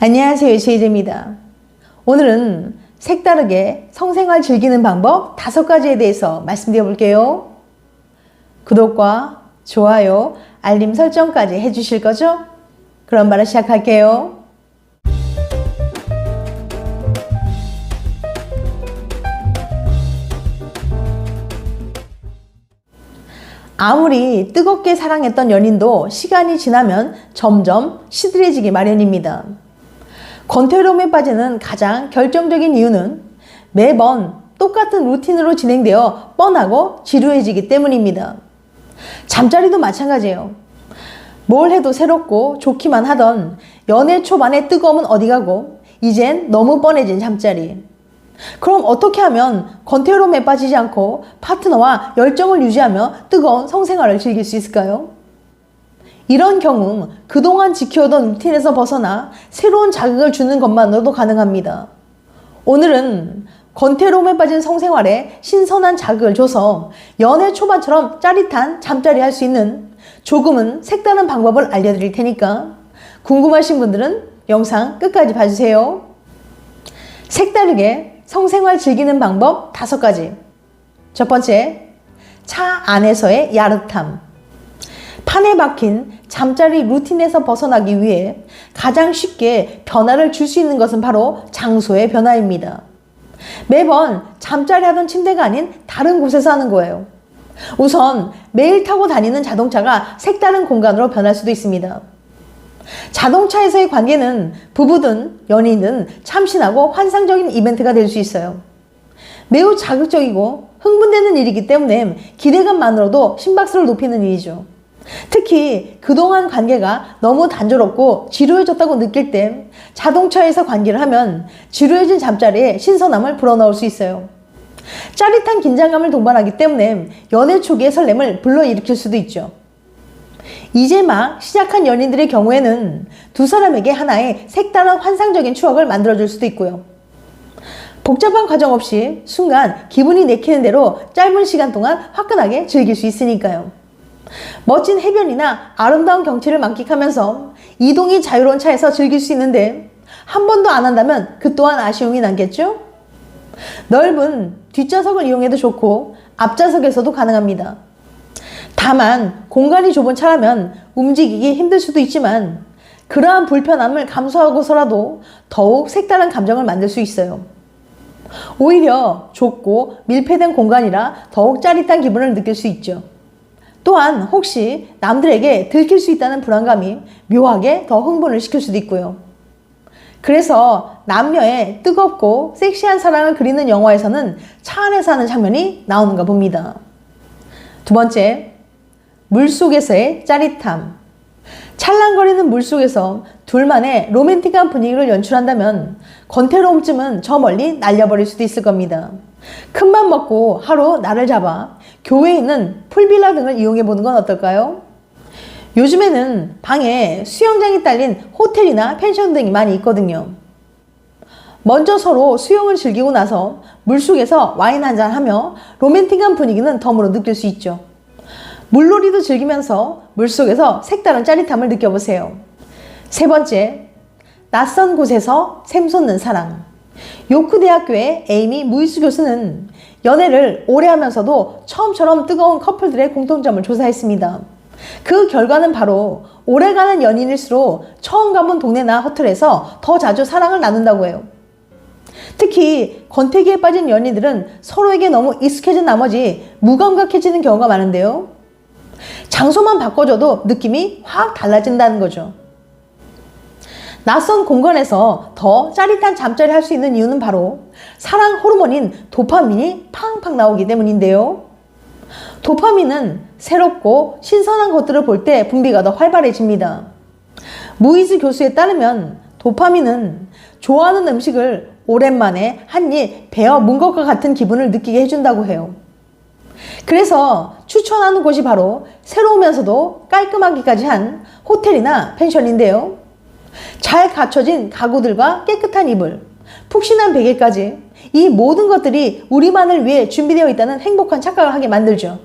안녕하세요, 제이제입니다. 오늘은 색다르게 성생활 즐기는 방법 5가지에 대해서 말씀드려 볼게요. 구독과 좋아요, 알림 설정까지 해주실 거죠? 그럼 바로 시작할게요. 아무리 뜨겁게 사랑했던 연인도 시간이 지나면 점점 시들해지기 마련입니다. 권태로움에 빠지는 가장 결정적인 이유는 매번 똑같은 루틴으로 진행되어 뻔하고 지루해지기 때문입니다. 잠자리도 마찬가지예요. 뭘 해도 새롭고 좋기만 하던 연애 초반의 뜨거움은 어디 가고 이젠 너무 뻔해진 잠자리. 그럼 어떻게 하면 권태로움에 빠지지 않고 파트너와 열정을 유지하며 뜨거운 성생활을 즐길 수 있을까요? 이런 경우 그동안 지켜오던 루틴에서 벗어나 새로운 자극을 주는 것만으로도 가능합니다. 오늘은 권태로움에 빠진 성생활에 신선한 자극을 줘서 연애 초반처럼 짜릿한 잠자리 할 수 있는 조금은 색다른 방법을 알려드릴 테니까 궁금하신 분들은 영상 끝까지 봐주세요. 색다르게 성생활 즐기는 방법 5가지. 첫 번째, 차 안에서의 야릇함. 판에 박힌 잠자리 루틴에서 벗어나기 위해 가장 쉽게 변화를 줄 수 있는 것은 바로 장소의 변화입니다. 매번 잠자리 하던 침대가 아닌 다른 곳에서 하는 거예요. 우선 매일 타고 다니는 자동차가 색다른 공간으로 변할 수도 있습니다. 자동차에서의 관계는 부부든 연인든 참신하고 환상적인 이벤트가 될 수 있어요. 매우 자극적이고 흥분되는 일이기 때문에 기대감만으로도 심박수를 높이는 일이죠. 특히 그동안 관계가 너무 단조롭고 지루해졌다고 느낄 때 자동차에서 관계를 하면 지루해진 잠자리에 신선함을 불어넣을 수 있어요. 짜릿한 긴장감을 동반하기 때문에 연애 초기의 설렘을 불러일으킬 수도 있죠. 이제 막 시작한 연인들의 경우에는 두 사람에게 하나의 색다른 환상적인 추억을 만들어줄 수도 있고요. 복잡한 과정 없이 순간 기분이 내키는 대로 짧은 시간 동안 화끈하게 즐길 수 있으니까요. 멋진 해변이나 아름다운 경치를 만끽하면서 이동이 자유로운 차에서 즐길 수 있는데 한 번도 안 한다면 그 또한 아쉬움이 남겠죠? 넓은 뒷좌석을 이용해도 좋고 앞좌석에서도 가능합니다. 다만 공간이 좁은 차라면 움직이기 힘들 수도 있지만 그러한 불편함을 감수하고서라도 더욱 색다른 감정을 만들 수 있어요. 오히려 좁고 밀폐된 공간이라 더욱 짜릿한 기분을 느낄 수 있죠. 또한 혹시 남들에게 들킬 수 있다는 불안감이 묘하게 더 흥분을 시킬 수도 있고요. 그래서 남녀의 뜨겁고 섹시한 사랑을 그리는 영화에서는 차 안에서 하는 장면이 나오는가 봅니다. 두 번째, 물속에서의 짜릿함. 찰랑거리는 물속에서 둘만의 로맨틱한 분위기를 연출한다면 권태로움쯤은 저 멀리 날려버릴 수도 있을 겁니다. 큰맘 먹고 하루 날을 잡아 교외에 있는 풀빌라 등을 이용해보는 건 어떨까요? 요즘에는 방에 수영장이 딸린 호텔이나 펜션 등이 많이 있거든요. 먼저 서로 수영을 즐기고 나서 물속에서 와인 한잔 하며 로맨틱한 분위기는 덤으로 느낄 수 있죠. 물놀이도 즐기면서 물속에서 색다른 짜릿함을 느껴보세요. 세 번째, 낯선 곳에서 샘솟는 사랑. 요크 대학교의 에이미 무이스 교수는 연애를 오래 하면서도 처음처럼 뜨거운 커플들의 공통점을 조사했습니다. 그 결과는 바로 오래가는 연인일수록 처음 가본 동네나 호텔에서 더 자주 사랑을 나눈다고 해요. 특히 권태기에 빠진 연인들은 서로에게 너무 익숙해진 나머지 무감각해지는 경우가 많은데요. 장소만 바꿔줘도 느낌이 확 달라진다는 거죠. 낯선 공간에서 더 짜릿한 잠자리 할 수 있는 이유는 바로 사랑 호르몬인 도파민이 팡팡 나오기 때문인데요. 도파민은 새롭고 신선한 것들을 볼 때 분비가 더 활발해집니다. 무이즈 교수에 따르면 도파민은 좋아하는 음식을 오랜만에 한 입 베어 문 것과 같은 기분을 느끼게 해준다고 해요. 그래서 추천하는 곳이 바로 새로우면서도 깔끔하기까지 한 호텔이나 펜션인데요. 잘 갖춰진 가구들과 깨끗한 이불, 푹신한 베개까지 이 모든 것들이 우리만을 위해 준비되어 있다는 행복한 착각을 하게 만들죠.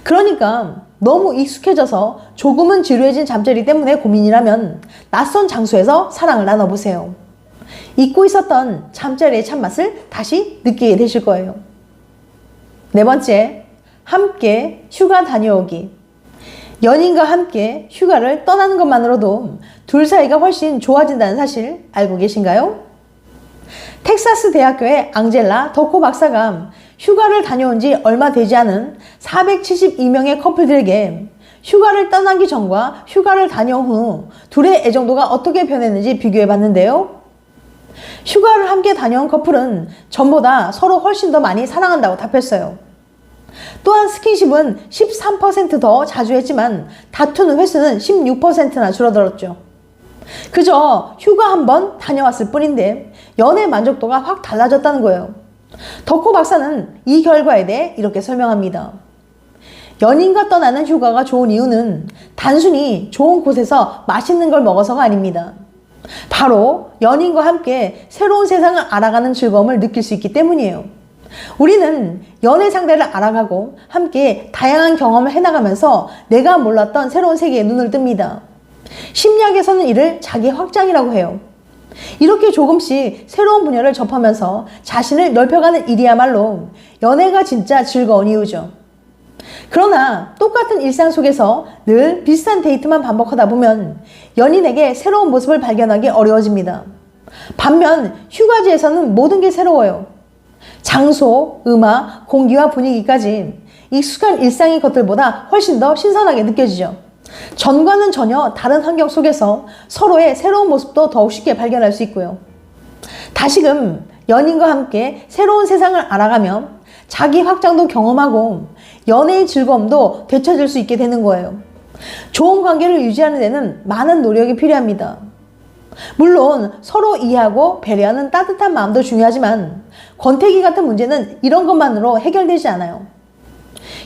그러니까 너무 익숙해져서 조금은 지루해진 잠자리 때문에 고민이라면 낯선 장소에서 사랑을 나눠보세요. 잊고 있었던 잠자리의 참맛을 다시 느끼게 되실 거예요. 네 번째, 함께 휴가 다녀오기. 연인과 함께 휴가를 떠나는 것만으로도 둘 사이가 훨씬 좋아진다는 사실 알고 계신가요? 텍사스 대학교의 앙젤라 더코 박사가 휴가를 다녀온 지 얼마 되지 않은 472명의 커플들에게 휴가를 떠나기 전과 휴가를 다녀온 후 둘의 애정도가 어떻게 변했는지 비교해 봤는데요. 휴가를 함께 다녀온 커플은 전보다 서로 훨씬 더 많이 사랑한다고 답했어요. 또한 스킨십은 13% 자주 했지만 다투는 횟수는 16%나 줄어들었죠. 그저 휴가 한번 다녀왔을 뿐인데 연애 만족도가 확 달라졌다는 거예요. 더코 박사는 이 결과에 대해 이렇게 설명합니다. 연인과 떠나는 휴가가 좋은 이유는 단순히 좋은 곳에서 맛있는 걸 먹어서가 아닙니다. 바로 연인과 함께 새로운 세상을 알아가는 즐거움을 느낄 수 있기 때문이에요. 우리는 연애 상대를 알아가고 함께 다양한 경험을 해나가면서 내가 몰랐던 새로운 세계에 눈을 뜹니다. 심리학에서는 이를 자기 확장이라고 해요. 이렇게 조금씩 새로운 분야를 접하면서 자신을 넓혀가는 일이야말로 연애가 진짜 즐거운 이유죠. 그러나 똑같은 일상 속에서 늘 비슷한 데이트만 반복하다 보면 연인에게 새로운 모습을 발견하기 어려워집니다. 반면 휴가지에서는 모든 게 새로워요. 장소, 음악, 공기와 분위기까지 익숙한 일상의 것들보다 훨씬 더 신선하게 느껴지죠. 전과는 전혀 다른 환경 속에서 서로의 새로운 모습도 더욱 쉽게 발견할 수 있고요. 다시금 연인과 함께 새로운 세상을 알아가며 자기 확장도 경험하고 연애의 즐거움도 되찾을 수 있게 되는 거예요. 좋은 관계를 유지하는 데는 많은 노력이 필요합니다. 물론 서로 이해하고 배려하는 따뜻한 마음도 중요하지만 권태기 같은 문제는 이런 것만으로 해결되지 않아요.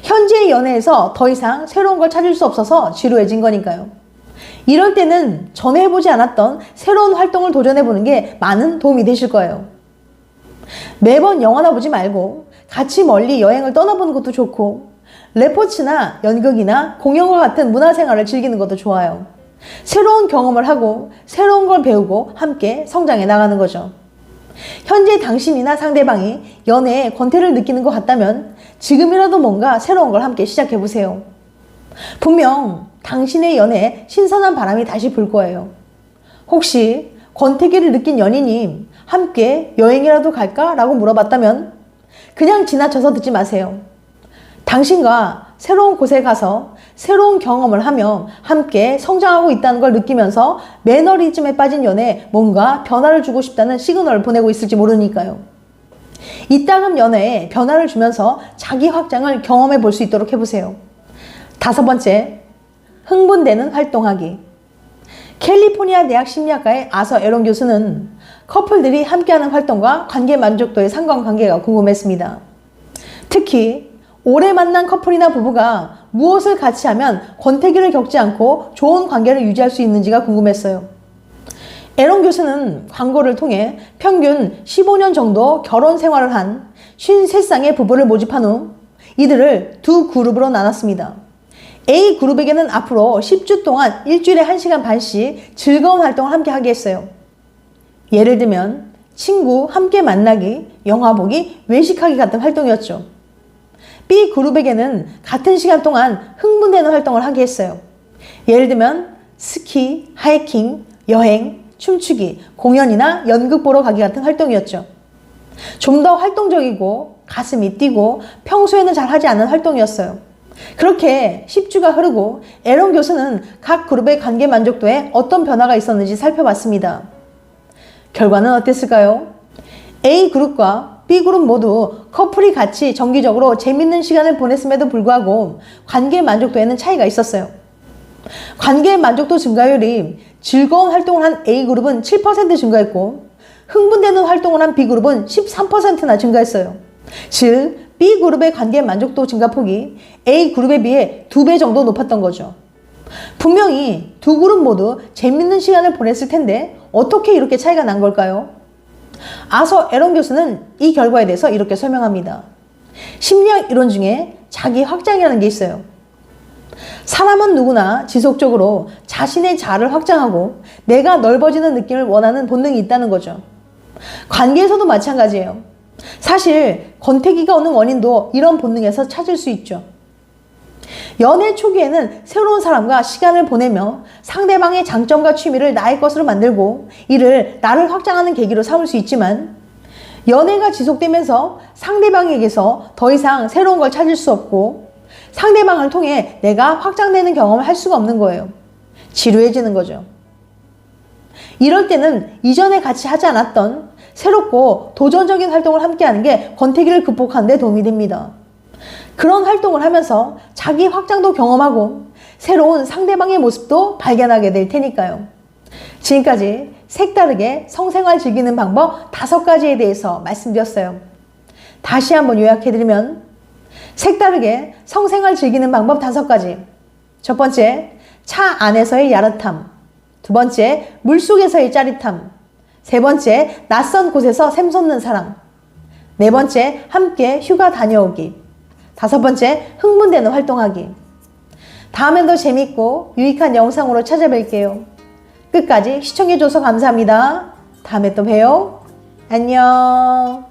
현재의 연애에서 더 이상 새로운 걸 찾을 수 없어서 지루해진 거니까요. 이럴 때는 전에 해보지 않았던 새로운 활동을 도전해보는 게 많은 도움이 되실 거예요. 매번 영화나 보지 말고 같이 멀리 여행을 떠나보는 것도 좋고 레포츠나 연극이나 공연과 같은 문화생활을 즐기는 것도 좋아요. 새로운 경험을 하고 새로운 걸 배우고 함께 성장해 나가는 거죠. 현재 당신이나 상대방이 연애에 권태를 느끼는 것 같다면 지금이라도 뭔가 새로운 걸 함께 시작해보세요. 분명 당신의 연애에 신선한 바람이 다시 불 거예요. 혹시 권태기를 느낀 연인이 함께 여행이라도 갈까? 라고 물어봤다면 그냥 지나쳐서 듣지 마세요. 당신과 새로운 곳에 가서 새로운 경험을 하며 함께 성장하고 있다는 걸 느끼면서 매너리즘에 빠진 연애에 뭔가 변화를 주고 싶다는 시그널을 보내고 있을지 모르니까요. 이따금 연애에 변화를 주면서 자기 확장을 경험해 볼 수 있도록 해보세요. 다섯 번째, 흥분되는 활동하기. 캘리포니아 대학 심리학과의 아서 에론 교수는 커플들이 함께하는 활동과 관계 만족도의 상관관계가 궁금했습니다. 특히 오래 만난 커플이나 부부가 무엇을 같이 하면 권태기를 겪지 않고 좋은 관계를 유지할 수 있는지가 궁금했어요. 에론 교수는 광고를 통해 평균 15년 정도 결혼 생활을 한 53쌍의 부부를 모집한 후 이들을 두 그룹으로 나눴습니다. A 그룹에게는 앞으로 10주 동안 일주일에 1시간 반씩 즐거운 활동을 함께 하게 했어요. 예를 들면 친구 함께 만나기, 영화 보기, 외식하기 같은 활동이었죠. B 그룹에게는 같은 시간 동안 흥분되는 활동을 하게 했어요. 예를 들면 스키, 하이킹, 여행, 춤추기, 공연이나 연극 보러 가기 같은 활동이었죠. 좀 더 활동적이고 가슴이 뛰고 평소에는 잘 하지 않는 활동이었어요. 그렇게 10주가 흐르고 에론 교수는 각 그룹의 관계 만족도에 어떤 변화가 있었는지 살펴봤습니다. 결과는 어땠을까요? A 그룹과 B 그룹 모두 커플이 같이 정기적으로 재밌는 시간을 보냈음에도 불구하고 관계 만족도에는 차이가 있었어요. 관계 만족도 증가율이 즐거운 활동을 한 A 그룹은 7% 증가했고 흥분되는 활동을 한 B 그룹은 13%나 증가했어요. 즉 B 그룹의 관계 만족도 증가폭이 A 그룹에 비해 2배 정도 높았던 거죠. 분명히 두 그룹 모두 재밌는 시간을 보냈을 텐데 어떻게 이렇게 차이가 난 걸까요? 아서 에론 교수는 이 결과에 대해서 이렇게 설명합니다. 심리학 이론 중에 자기 확장이라는 게 있어요. 사람은 누구나 지속적으로 자신의 자아를 확장하고 내가 넓어지는 느낌을 원하는 본능이 있다는 거죠. 관계에서도 마찬가지예요. 사실 권태기가 오는 원인도 이런 본능에서 찾을 수 있죠. 연애 초기에는 새로운 사람과 시간을 보내며 상대방의 장점과 취미를 나의 것으로 만들고 이를 나를 확장하는 계기로 삼을 수 있지만, 연애가 지속되면서 상대방에게서 더 이상 새로운 걸 찾을 수 없고 상대방을 통해 내가 확장되는 경험을 할 수가 없는 거예요. 지루해지는 거죠. 이럴 때는 이전에 같이 하지 않았던 새롭고 도전적인 활동을 함께하는 게 권태기를 극복하는 데 도움이 됩니다. 그런 활동을 하면서 자기 확장도 경험하고 새로운 상대방의 모습도 발견하게 될 테니까요. 지금까지 색다르게 성생활 즐기는 방법 5가지에 대해서 말씀드렸어요. 다시 한번 요약해드리면, 색다르게 성생활 즐기는 방법 5가지. 첫 번째, 차 안에서의 야릇함. 두 번째, 물속에서의 짜릿함. 세 번째, 낯선 곳에서 샘솟는 사랑. 네 번째, 함께 휴가 다녀오기. 5번째, 흥분되는 활동하기. 다음엔 더 재밌고 유익한 영상으로 찾아뵐게요. 끝까지 시청해줘서 감사합니다. 다음에 또 봬요. 안녕.